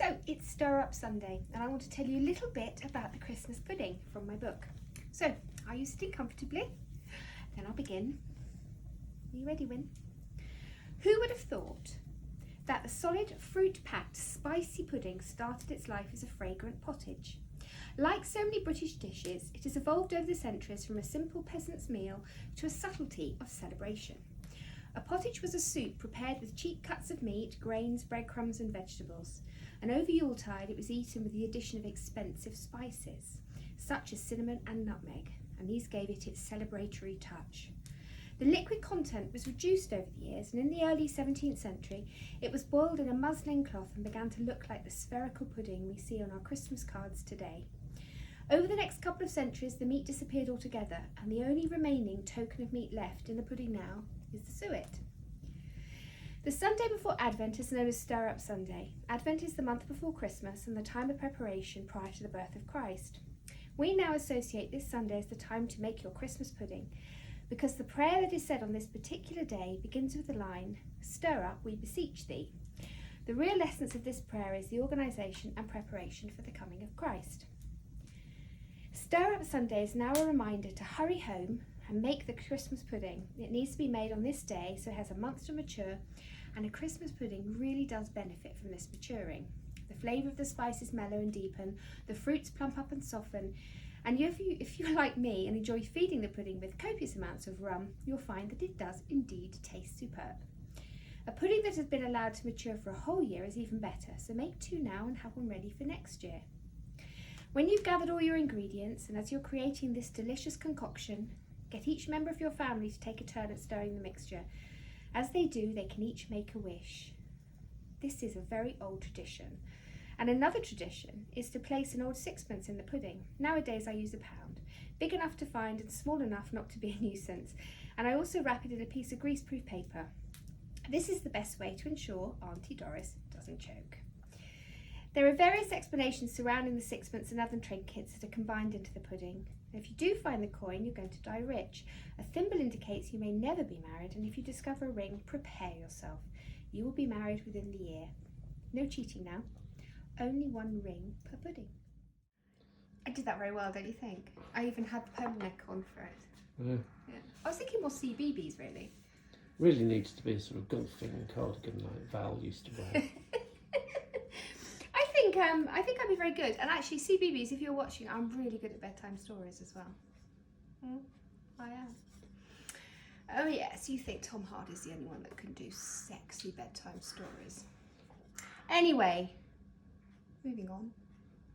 So it's Stir Up Sunday, and I want to tell you a little bit about the Christmas pudding from my book. So, are you sitting comfortably? Then I'll begin. Are you ready, Win? Who would have thought that the solid, fruit-packed, spicy pudding started its life as a fragrant pottage? Like so many British dishes, it has evolved over the centuries from a simple peasant's meal to a subtlety of celebration. A pottage was a soup prepared with cheap cuts of meat, grains, breadcrumbs and vegetables. And over Yuletide it was eaten with the addition of expensive spices, such as cinnamon and nutmeg, and these gave it its celebratory touch. The liquid content was reduced over the years, and in the early 17th century it was boiled in a muslin cloth and began to look like the spherical pudding we see on our Christmas cards today. Over the next couple of centuries the meat disappeared altogether, and the only remaining token of meat left in the pudding now is the suet. The Sunday before Advent is known as Stir Up Sunday. Advent is the month before Christmas and the time of preparation prior to the birth of Christ. We now associate this Sunday as the time to make your Christmas pudding, because the prayer that is said on this particular day begins with the line, "Stir up, we beseech thee." The real essence of this prayer is the organisation and preparation for the coming of Christ. Stir Up Sunday is now a reminder to hurry home and make the Christmas pudding. It needs to be made on this day so it has a month to mature, and a Christmas pudding really does benefit from this maturing. The flavour of the spices mellow and deepen, the fruits plump up and soften, and if you're like me and enjoy feeding the pudding with copious amounts of rum, you'll find that it does indeed taste superb. A pudding that has been allowed to mature for a whole year is even better, so make two now and have one ready for next year. When you've gathered all your ingredients, and as you're creating this delicious concoction, get each member of your family to take a turn at stirring the mixture. As they do, they can each make a wish. This is a very old tradition. And another tradition is to place an old sixpence in the pudding. Nowadays I use a pound, big enough to find and small enough not to be a nuisance. And I also wrap it in a piece of greaseproof paper. This is the best way to ensure Auntie Doris doesn't choke. There are various explanations surrounding the sixpence and other trinkets that are combined into the pudding. If you do find the coin, you're going to die rich. A thimble indicates you may never be married, and if you discover a ring, prepare yourself. You will be married within the year. No cheating now. Only one ring per pudding. I did that very well, don't you think? I even had the pony neck on for it. Yeah. I was thinking more CBeebies, really. Really needs to be a sort of golfing cardigan like Val used to wear. I think I'd be very good. And actually, CBeebies, if you're watching, I'm really good at bedtime stories as well. I am. Oh yes, you think Tom Hardy's the only one that can do sexy bedtime stories. Anyway, moving on.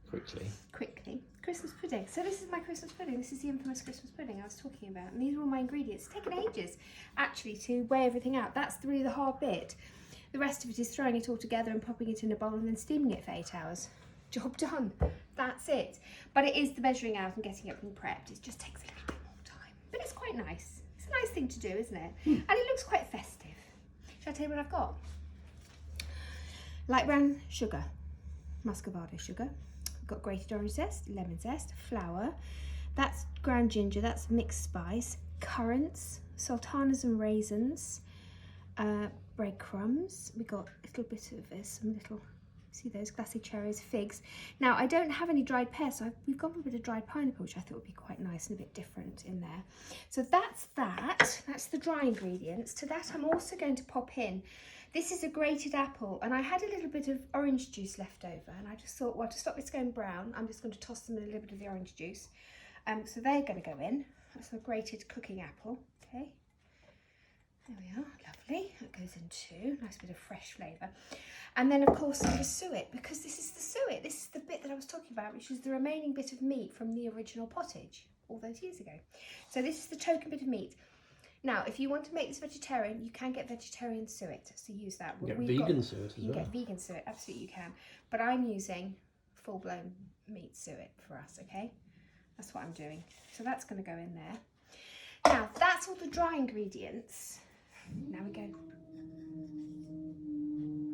Quickly. Christmas pudding. So this is my Christmas pudding. This is the infamous Christmas pudding I was talking about. And these are all my ingredients. It's taken ages, actually, to weigh everything out. That's really the hard bit. The rest of it is throwing it all together and popping it in a bowl and then steaming it for 8 hours. Job done. That's it. But it is the measuring out and getting everything prepped. It just takes a little bit more time. But it's quite nice. It's a nice thing to do, isn't it? And it looks quite festive. Shall I tell you what I've got? Light brown sugar, muscovado sugar. I've got grated orange zest, lemon zest, flour. That's ground ginger, that's mixed spice. Currants, sultanas and raisins. Breadcrumbs. We got a little bit of this, some little, see those glassy cherries, figs. Now I don't have any dried pears, so we've gone for a bit of dried pineapple, which I thought would be quite nice and a bit different in there. So that's the dry ingredients. To that I'm also going to pop in, this is a grated apple, and I had a little bit of orange juice left over, and I just thought, well, to stop this going brown, I'm just going to toss them in a little bit of the orange juice. So they're going to go in. That's a grated cooking apple, okay. There we are, lovely. That goes in too, nice bit of fresh flavour. And then of course the suet, because this is the suet. This is the bit that I was talking about, which is the remaining bit of meat from the original pottage all those years ago. So this is the token bit of meat. Now, if you want to make this vegetarian, you can get vegetarian suet, so use that. You get vegan suet as well. You can get vegan suet, absolutely you can. But I'm using full-blown meat suet for us, okay? That's what I'm doing. So that's going to go in there. Now, that's all the dry ingredients. Now we go. I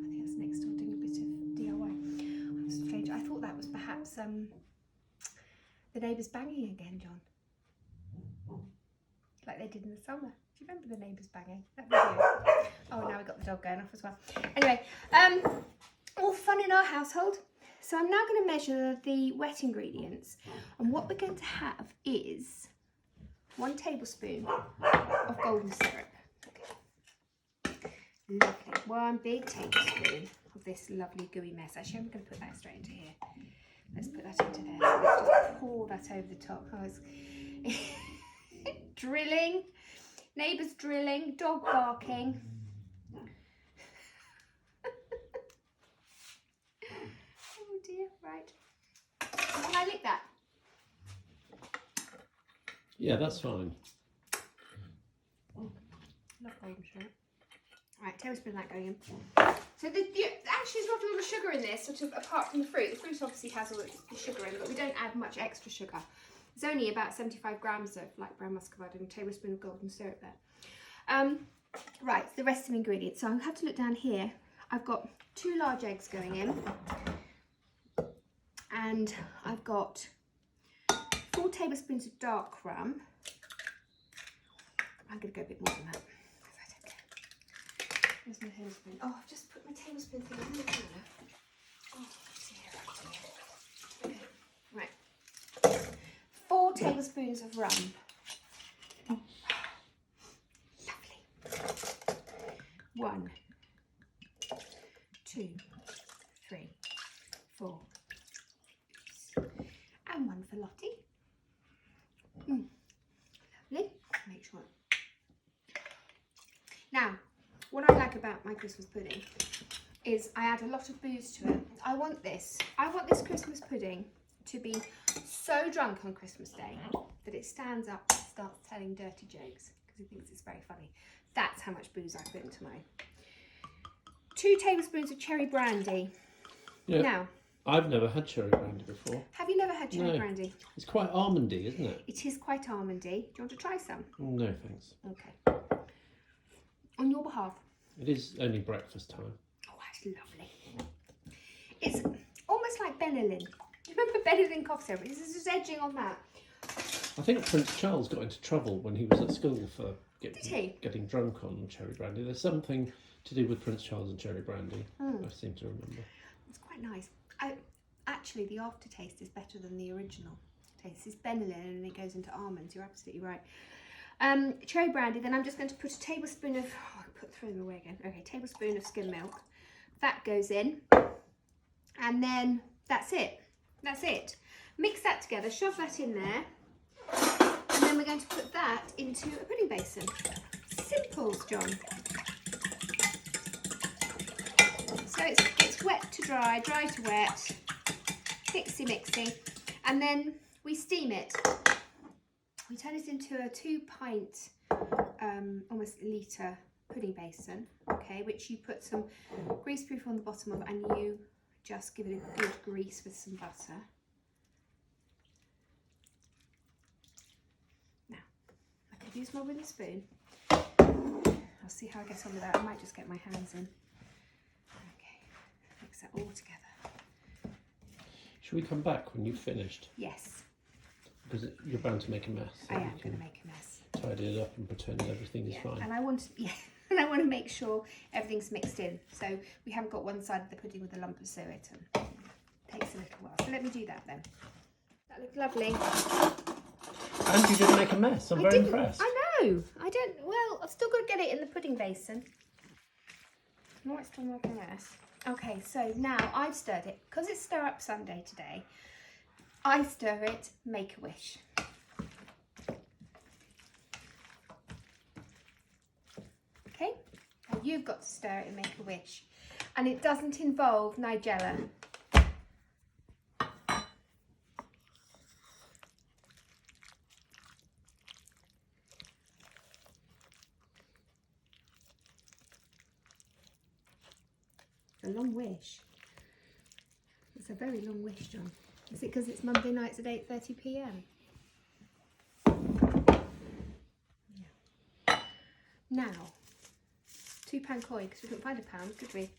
think that's next door doing a bit of DIY. I'm strange. I thought that was perhaps the neighbours banging again, John. Like they did in the summer. Do you remember the neighbours banging? That video. Oh, now we got the dog going off as well. Anyway, All fun in our household. So I'm now going to measure the wet ingredients, and what we're going to have is 1 tablespoon of golden syrup. Lovely. 1 big tablespoon of this lovely gooey mess. Actually, I'm going to put that straight into here. Let's put that into there. Let's just pour that over the top. Oh, it's drilling. Neighbours drilling. Dog barking. Oh dear. Right. Can I lick that? Yeah, that's fine. Love golden syrup. Right, tablespoon of that going in. So actually there's not a lot of sugar in this, sort of apart from the fruit. The fruit obviously has all the sugar in, but we don't add much extra sugar. There's only about 75 grams of light brown muscovado and a tablespoon of golden syrup there. Right, the rest of the ingredients. So I'll have to look down here. I've got 2 large eggs going in, and I've got 4 tablespoons of dark rum. I'm going to go a bit more than that. Where's my tablespoon? Oh, I've just put my tablespoon thing in the corner. Oh, dear. Okay, right. 4 tablespoons of rum. Lovely. 1, 2, 3, 4. And 1 for Lottie. Lovely. Make sure. Now, what I like about my Christmas pudding is I add a lot of booze to it. I want this Christmas pudding to be so drunk on Christmas Day that it stands up and starts telling dirty jokes because he thinks it's very funny. That's how much booze I put into mine. 2 tablespoons of cherry brandy. Yeah. Now, I've never had cherry brandy before. have you never had cherry No. brandy? It's quite almondy, isn't it? It is quite almondy. Do you want to try some? No, thanks. Okay. On your behalf. It is only breakfast time. Oh, that's lovely. It's almost like Benylin. Do you remember Benylin cough syrup? It's just edging on that. I think Prince Charles got into trouble when he was at school for Did he? getting drunk on cherry brandy. There's something to do with Prince Charles and cherry brandy, I seem to remember. It's quite nice. Actually, the aftertaste is better than the original taste. It's Benylin and it goes into almonds. You're absolutely right. Cherry brandy, then I'm just going to put a tablespoon of, throw them away again. Okay, tablespoon of skim milk. That goes in. And then that's it. That's it. Mix that together, shove that in there. And then we're going to put that into a pudding basin. Simples, John. So it's wet to dry, dry to wet. Mixy mixy. And then we steam it. We turn it into a 2-pint, almost litre pudding basin, okay, which you put some greaseproof on the bottom of, and you just give it a good grease with some butter. Now, I could use my wooden spoon. I'll see how I get on with that. I might just get my hands in. Okay, mix that all together. Should we come back when you've finished? Yes. Because you're bound to make a mess. So I am going to make a mess. Tidy it up and pretend everything is fine. And I want to make sure everything's mixed in. So we haven't got one side of the pudding with a lump of suet, and it takes a little while. So let me do that then. That looked lovely. And you didn't make a mess. I'm very impressed. I know. Well, I've still got to get it in the pudding basin. No, it's still making a mess. Okay, so now I've stirred it. Because it's Stir Up Sunday today, I stir it, make a wish. Okay, and you've got to stir it and make a wish. And it doesn't involve Nigella. A long wish. It's a very long wish, John. Is it because it's Monday nights at 8:30 p.m? Yeah. Now, £2 coin, because we couldn't find £1, could we?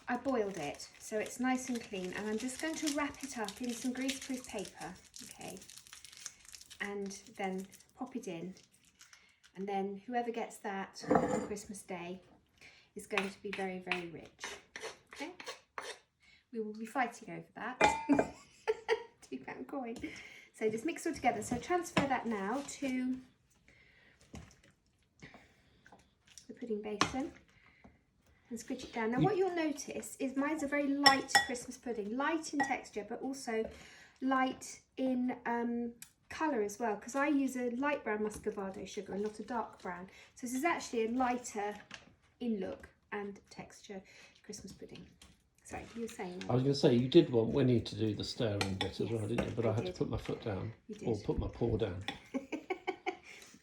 I boiled it, so it's nice and clean, and I'm just going to wrap it up in some greaseproof paper, okay? And then pop it in, and then whoever gets that on Christmas Day is going to be very, very rich. Okay? we will be fighting over that. £2 coin. So just mix it all together. So transfer that now to the pudding basin and squidge it down. Now what you'll notice is mine's a very light Christmas pudding, light in texture but also light in colour as well, because I use a light brown muscovado sugar and not a dark brown. So this is actually a lighter in look and texture Christmas pudding. Sorry, you were saying that. I was going to say, you did want Winnie to do the stirring bit as well, didn't you? But I had did. to put my foot down. You did. Or put my paw down.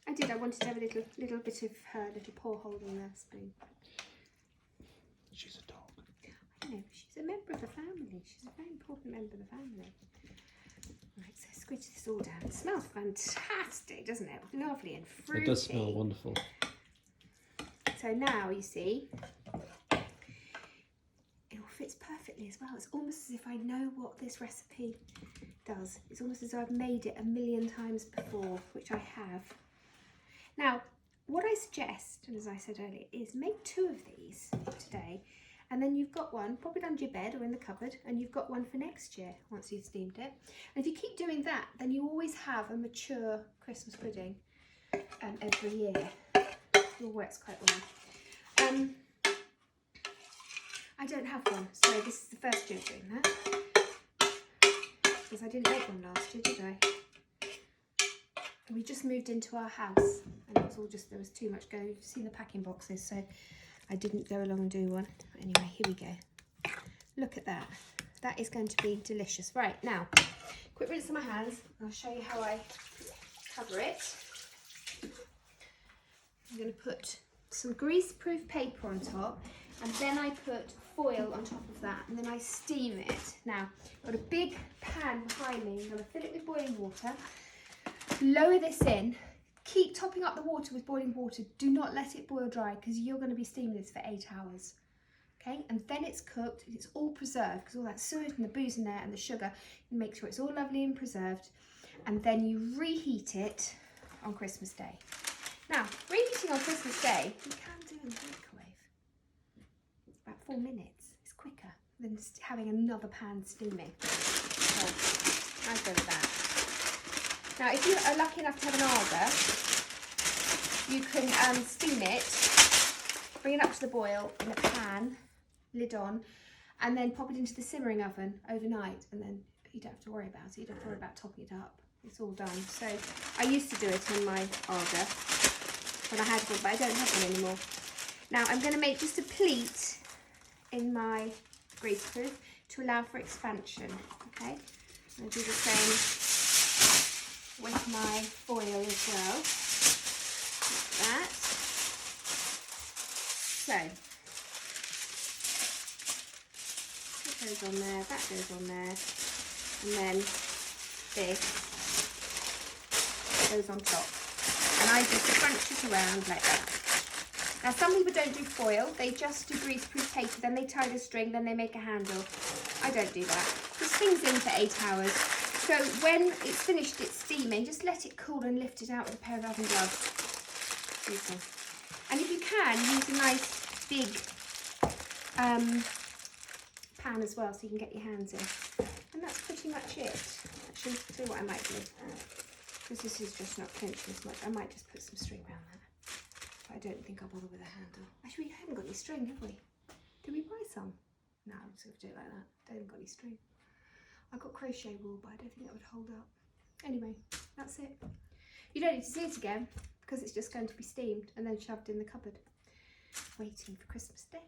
I did. I wanted to have a little bit of her little paw holding the spoon. She's a dog. I know, she's a member of the family. She's a very important member of the family. Right, so squidge this all down. It smells fantastic, doesn't it? Lovely and fruity. It does smell wonderful. So now you see, it all fits perfectly as well. It's almost as if I know what this recipe does. It's almost as though I've made it a million times before, which I have. Now, what I suggest, and as I said earlier, is make 2 of these today, and then you've got one, pop it under your bed or in the cupboard, and you've got one for next year once you've steamed it. And if you keep doing that, then you always have a mature Christmas pudding every year. It all works quite well. I don't have one, so this is the first year doing that. Because I didn't make one last year, did I? We just moved into our house and it was all just, there was too much going. You've seen the packing boxes, so I didn't go along and do one. Anyway, here we go. Look at that. That is going to be delicious. Right, now, quick rinse of my hands. I'll show you how I cover it. I'm going to put some grease-proof paper on top, and then I put foil on top of that, and then I steam it. Now, I've got a big pan behind me. I'm going to fill it with boiling water. Lower this in, keep topping up the water with boiling water. Do not let it boil dry because you're going to be steaming this for 8 hours. Okay, and then it's cooked, it's all preserved because all that suet and the booze in there and the sugar, you make sure it's all lovely and preserved. And then you reheat it on Christmas Day. Now, reheating on Christmas Day, you can do in the microwave. About 4 minutes. It's quicker than just having another pan steaming. So, I'll go with that. Now, if you are lucky enough to have an Arga, you can steam it, bring it up to the boil in a pan, lid on, and then pop it into the simmering oven overnight, and then you don't have to worry about it. You don't have to worry about topping it up. It's all done. So I used to do it on my Arga when I had one, but I don't have one anymore. Now I'm going to make just a pleat in my greaseproof to allow for expansion. Okay, I'm going to do the same with my foil as well, like that. So, that goes on there, that goes on there, and then this goes on top. And I just crunch it around like that. Now some people don't do foil, they just do greaseproof paper, then they tie the string, then they make a handle. I don't do that. This thing's in for 8 hours. So when it's finished its steaming, just let it cool and lift it out with a pair of oven gloves. Beautiful. And if you can, use a nice big pan as well so you can get your hands in. And that's pretty much it. Actually, I'll tell you what I might do. Because this is just not clenching as much, I might just put some string around that. But I don't think I'll bother with a handle. Actually, we haven't got any string, have we? Did we buy some? No, I'm just going to do it like that. I haven't got any string. I've got crochet wool, but I don't think that would hold up. Anyway, that's it. You don't need to see it again because it's just going to be steamed and then shoved in the cupboard, waiting for Christmas Day.